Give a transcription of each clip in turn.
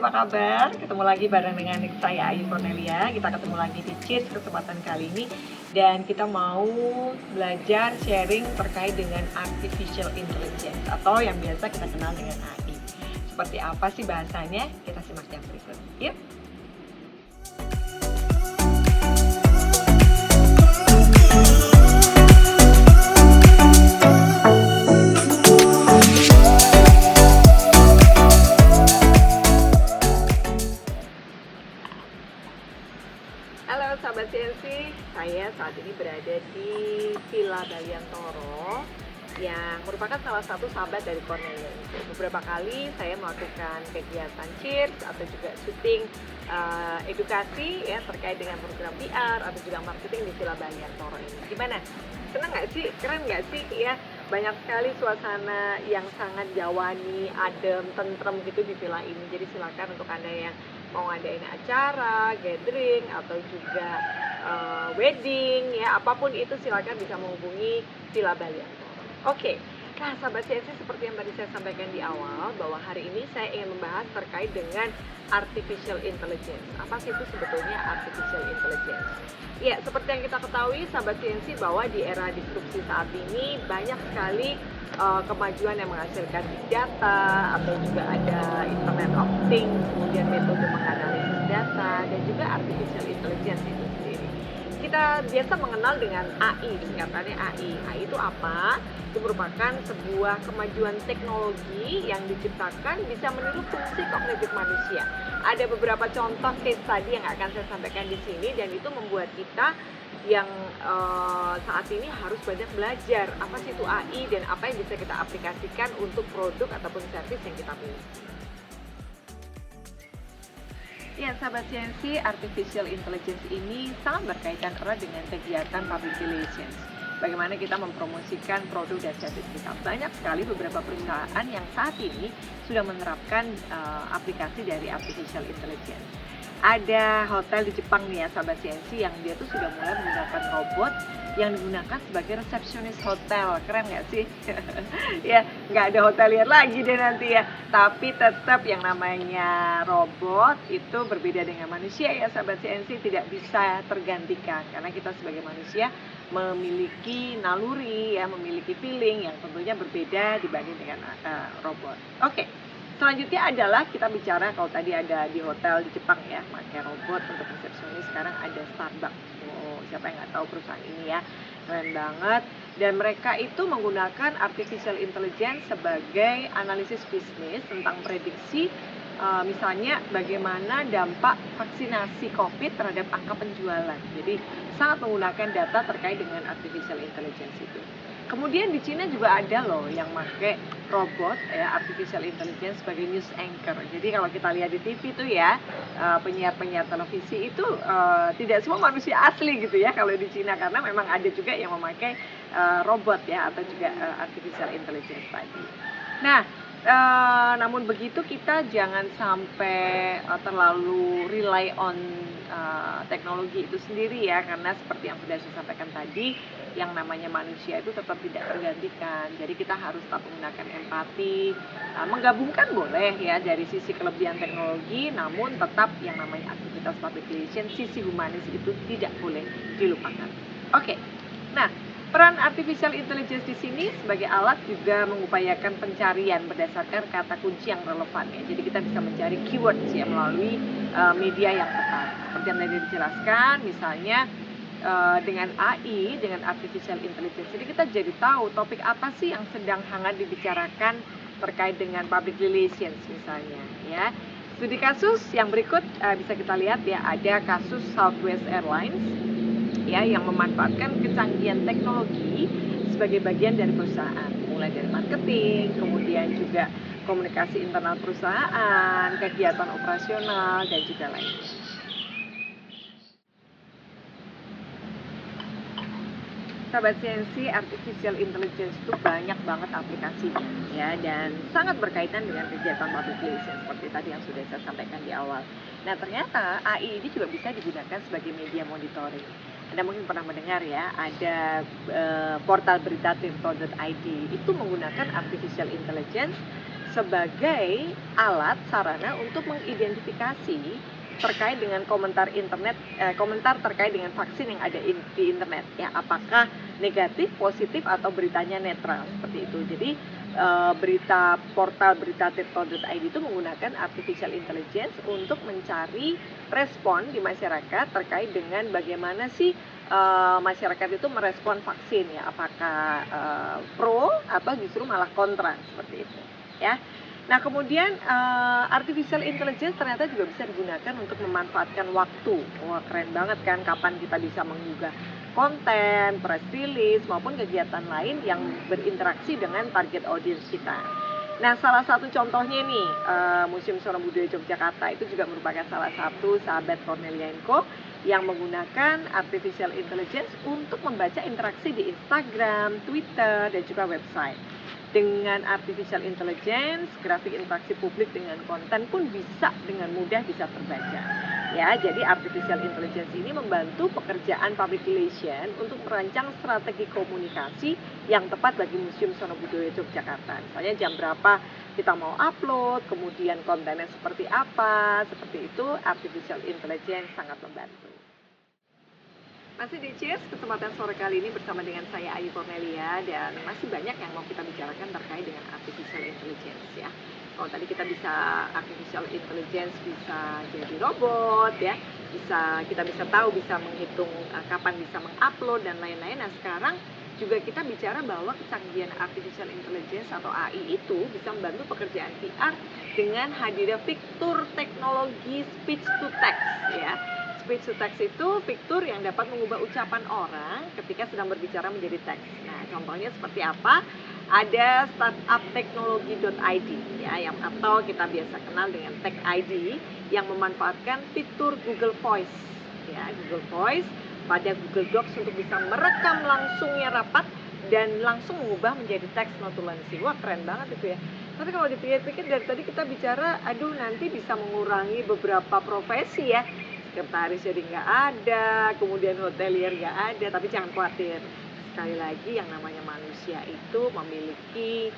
apa kabar? Ketemu lagi bareng dengan saya Ayu Cornelia. Kita ketemu lagi di Cheers kesempatan kali ini. Dan kita mau belajar sharing terkait dengan Artificial Intelligence atau yang biasa kita kenal dengan AI. Seperti apa sih bahasanya? Kita simak yang berikut. Yuk! Halo sahabat CNC, saya saat ini berada di Villa Baliantoro yang merupakan salah satu sahabat dari Cornelia. Beberapa kali saya melakukan kegiatan cheers atau juga syuting edukasi ya terkait dengan program PR atau juga marketing di Villa Baliantoro ini. Gimana? Senang nggak sih? Keren nggak sih? Ya, banyak sekali suasana yang sangat jawani, adem, tentrem gitu di villa ini. Jadi silakan untuk Anda yang mau ngadain acara, gathering, atau juga wedding, ya apapun itu silakan bisa menghubungi Villa Baliantoro. Oke, nah sahabat CNC seperti yang tadi saya sampaikan di awal bahwa hari ini saya ingin membahas terkait dengan Artificial Intelligence. Apa sih itu sebetulnya Artificial Intelligence? Ya, seperti yang kita ketahui sahabat CNC bahwa di era disrupsi saat ini banyak sekali kemajuan yang menghasilkan big data atau juga ada Internet of Things, kemudian metode menganalisis data dan juga Artificial Intelligence itu sendiri. Kita biasa mengenal dengan AI, singkatannya AI. AI itu apa? Itu merupakan sebuah kemajuan teknologi yang diciptakan bisa meniru fungsi kognitif manusia. Ada beberapa contoh case study yang akan saya sampaikan di sini dan itu membuat kita yang saat ini harus banyak belajar apa sih itu AI dan apa yang bisa kita aplikasikan untuk produk ataupun service yang kita miliki. Ya, sahabat CNC, Artificial Intelligence ini sangat berkaitan erat dengan kegiatan public relations. Bagaimana kita mempromosikan produk dan service kita. Banyak sekali beberapa perusahaan yang saat ini sudah menerapkan aplikasi dari Artificial Intelligence. Ada hotel di Jepang nih ya sahabat CNC yang dia tuh sudah mulai menggunakan robot yang digunakan sebagai resepsionis hotel. Keren nggak sih? Ya nggak ada hotelier lagi deh nanti ya. Tapi tetap yang namanya robot itu berbeda dengan manusia ya sahabat CNC, tidak bisa tergantikan karena kita sebagai manusia memiliki naluri ya, memiliki feeling yang tentunya berbeda dibanding dengan robot. Oke. Selanjutnya adalah kita bicara kalau tadi ada di hotel di Jepang ya, pakai robot untuk resepsionis, sekarang ada Starbucks. Oh, siapa yang nggak tahu perusahaan ini ya, keren banget. Dan mereka itu menggunakan Artificial Intelligence sebagai analisis bisnis tentang prediksi misalnya bagaimana dampak vaksinasi COVID terhadap angka penjualan. Jadi sangat menggunakan data terkait dengan Artificial Intelligence itu. Kemudian di Cina juga ada loh yang pakai robot ya Artificial Intelligence sebagai news anchor. Jadi kalau kita lihat di TV tuh ya penyiar-penyiar televisi itu tidak semua manusia asli gitu ya kalau di Cina, karena memang ada juga yang memakai robot ya atau juga Artificial Intelligence tadi. Nah, namun begitu kita jangan sampai terlalu rely on teknologi itu sendiri ya, karena seperti yang sudah saya sampaikan tadi, yang namanya manusia itu tetap tidak tergantikan. Jadi kita harus tetap menggunakan empati, menggabungkan boleh ya dari sisi kelebihan teknologi, namun tetap yang namanya aktivitas public relations, sisi humanis itu tidak boleh dilupakan. Oke, nah peran Artificial Intelligence di sini sebagai alat juga mengupayakan pencarian berdasarkan kata kunci yang relevan ya. Jadi kita bisa mencari keywords ya melalui media yang tepat. Seperti yang tadi dijelaskan, misalnya dengan AI, dengan Artificial Intelligence. Jadi kita jadi tahu topik apa sih yang sedang hangat dibicarakan terkait dengan public relations misalnya ya. Studi kasus yang berikut bisa kita lihat ya, ada kasus Southwest Airlines ya yang memanfaatkan kecanggihan teknologi sebagai bagian dari perusahaan, mulai dari marketing, kemudian juga komunikasi internal perusahaan, kegiatan operasional dan juga lainnya. Sahabat CNC, Artificial Intelligence itu banyak banget aplikasinya ya, dan sangat berkaitan dengan kegiatan public relations seperti tadi yang sudah saya sampaikan di awal. Nah ternyata AI ini juga bisa digunakan sebagai media monitoring. Anda mungkin pernah mendengar ya, ada portal berita tirto.id itu menggunakan Artificial Intelligence sebagai alat sarana untuk mengidentifikasi terkait dengan komentar terkait dengan vaksin yang ada di internet ya, apakah negatif, positif atau beritanya netral seperti itu. Jadi portal berita.tirto.id itu menggunakan artificial intelligence untuk mencari respon di masyarakat terkait dengan bagaimana sih masyarakat itu merespon vaksin ya, apakah pro atau justru malah kontra seperti itu ya. Nah, kemudian artificial intelligence ternyata juga bisa digunakan untuk memanfaatkan waktu. Wah, keren banget kan, kapan kita bisa menggugah konten, press release, maupun kegiatan lain yang berinteraksi dengan target audience kita. Nah, salah satu contohnya nih, Museum Sono Budaya Yogyakarta itu juga merupakan salah satu sahabat Cornelia & Co yang menggunakan artificial intelligence untuk membaca interaksi di Instagram, Twitter, dan juga website. Dengan artificial intelligence, grafik interaksi publik dengan konten pun bisa dengan mudah bisa terbaca. Ya, jadi artificial intelligence ini membantu pekerjaan public relation untuk merancang strategi komunikasi yang tepat bagi Museum Sono Budaya Yogyakarta. Misalnya jam berapa kita mau upload, kemudian kontennya seperti apa, seperti itu artificial intelligence sangat membantu. Masih di Cheers, kesempatan sore kali ini bersama dengan saya Ayu Cornelia, dan masih banyak yang mau kita bicarakan terkait dengan artificial intelligence ya. Kalau tadi kita bisa artificial intelligence bisa jadi robot ya, kita bisa tahu, bisa menghitung kapan bisa mengupload dan lain-lain. Nah, sekarang juga kita bicara bahwa kecanggihan artificial intelligence atau AI itu bisa membantu pekerjaan PR dengan hadirnya fitur teknologi speech to text ya. Speech to text itu fitur yang dapat mengubah ucapan orang ketika sedang berbicara menjadi teks. Nah, contohnya seperti apa? Ada startupteknologi.id ya, atau kita biasa kenal dengan Tech ID, yang memanfaatkan fitur Google Voice ya, Google Voice pada Google Docs untuk bisa merekam langsungnya rapat dan langsung mengubah menjadi teks notulensi. Wah, keren banget itu ya. Tapi kalau dipikir-pikir dari tadi kita bicara, aduh nanti bisa mengurangi beberapa profesi ya. Sekretaris jadi nggak ada, kemudian hotelier nggak ada, tapi jangan khawatir. Sekali lagi yang namanya manusia itu memiliki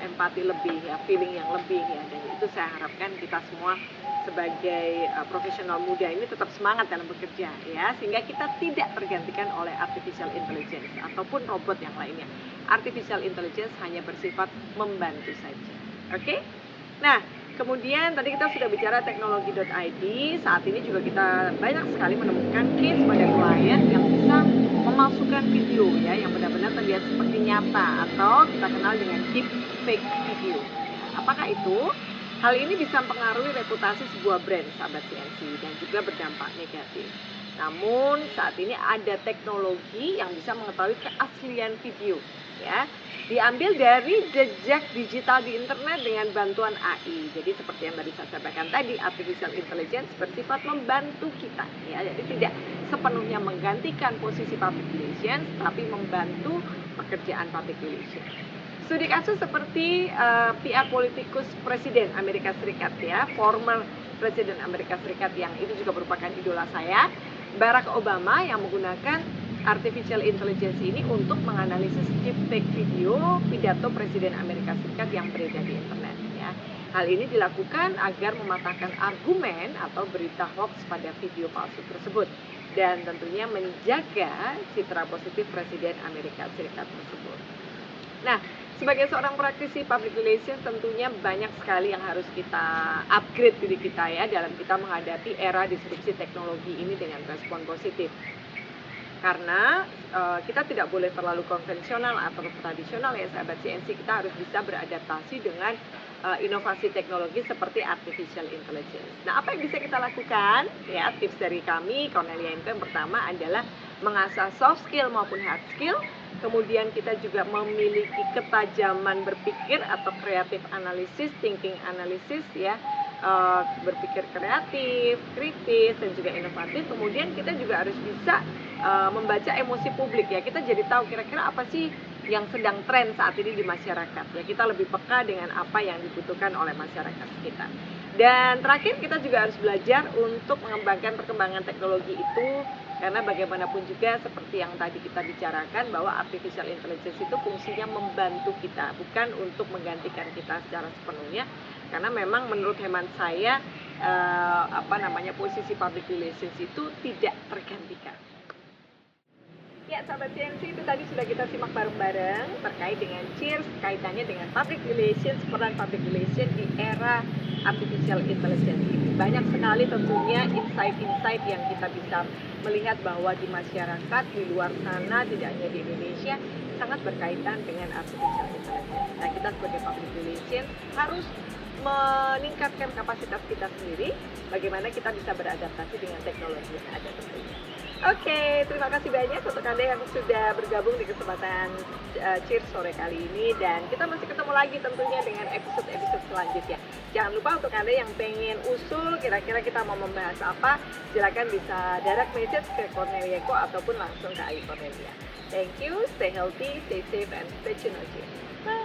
empati lebih ya, feeling yang lebih ya, dan itu saya harapkan kita semua sebagai profesional muda ini tetap semangat dalam bekerja ya, sehingga kita tidak tergantikan oleh artificial intelligence ataupun robot yang lainnya. Artificial intelligence hanya bersifat membantu saja. Oke? Nah, kemudian tadi kita sudah bicara teknologi.id, saat ini juga kita banyak sekali menemukan case pada klien yang bisa memasukkan video ya, yang benar-benar terlihat seperti nyata atau kita kenal dengan deep fake video. Apakah itu? Hal ini bisa mempengaruhi reputasi sebuah brand, sahabat CNC, dan juga berdampak negatif. Namun saat ini ada teknologi yang bisa mengetahui keaslian video ya, diambil dari jejak digital di internet dengan bantuan AI. Jadi seperti yang tadi saya sampaikan tadi, artificial intelligence bersifat membantu kita ya, jadi tidak sepenuhnya menggantikan posisi public relations, tapi membantu pekerjaan public relations. Studi kasus seperti PR politikus Presiden Amerika Serikat ya, former Presiden Amerika Serikat yang itu juga merupakan idola saya, Barack Obama, yang menggunakan artificial intelligence ini untuk menganalisis deepfake video pidato Presiden Amerika Serikat yang beredar di internet ya. Hal ini dilakukan agar mematahkan argumen atau berita hoax pada video palsu tersebut dan tentunya menjaga citra positif Presiden Amerika Serikat tersebut. Nah, sebagai seorang praktisi public relations tentunya banyak sekali yang harus kita upgrade diri kita ya, dalam kita menghadapi era disrupsi teknologi ini dengan respon positif. Karena kita tidak boleh terlalu konvensional atau tradisional ya, sahabat CNC. Kita harus bisa beradaptasi dengan inovasi teknologi seperti artificial intelligence. Nah, apa yang bisa kita lakukan? Ya, tips dari kami Cornelia & Co yang pertama adalah mengasah soft skill maupun hard skill. Kemudian kita juga memiliki ketajaman berpikir atau creative analysis, thinking analysis ya, berpikir kreatif, kritis, dan juga inovatif. Kemudian kita juga harus bisa membaca emosi publik ya. Kita jadi tahu kira-kira apa sih yang sedang tren saat ini di masyarakat ya. Kita lebih peka dengan apa yang dibutuhkan oleh masyarakat kita. Dan terakhir kita juga harus belajar untuk mengembangkan perkembangan teknologi itu Karena bagaimanapun juga seperti yang tadi kita bicarakan bahwa artificial intelligence itu fungsinya membantu kita, bukan untuk menggantikan kita secara sepenuhnya. Karena memang menurut hemat saya posisi public relations itu tidak tergantikan. Ya, sahabat CNC, itu tadi sudah kita simak bareng-bareng terkait dengan Cheers, kaitannya dengan public relations, peran public relations di era artificial intelligence ini. Banyak sekali tentunya insight-insight yang kita bisa melihat bahwa di masyarakat, di luar sana, tidak hanya di Indonesia, sangat berkaitan dengan artificial intelligence. Nah, kita sebagai public relations harus meningkatkan kapasitas kita sendiri, bagaimana kita bisa beradaptasi dengan teknologi yang ada tentunya. Oke, terima kasih banyak untuk Anda yang sudah bergabung di kesempatan Cheers sore kali ini, dan kita masih ketemu lagi tentunya dengan episode-episode selanjutnya. Jangan lupa untuk Anda yang pengen usul kira-kira kita mau membahas apa, silakan bisa direct message ke Cornelia Eko ataupun langsung ke Ayu Cornelia. Thank you, stay healthy, stay safe, and stay tuned. Bye.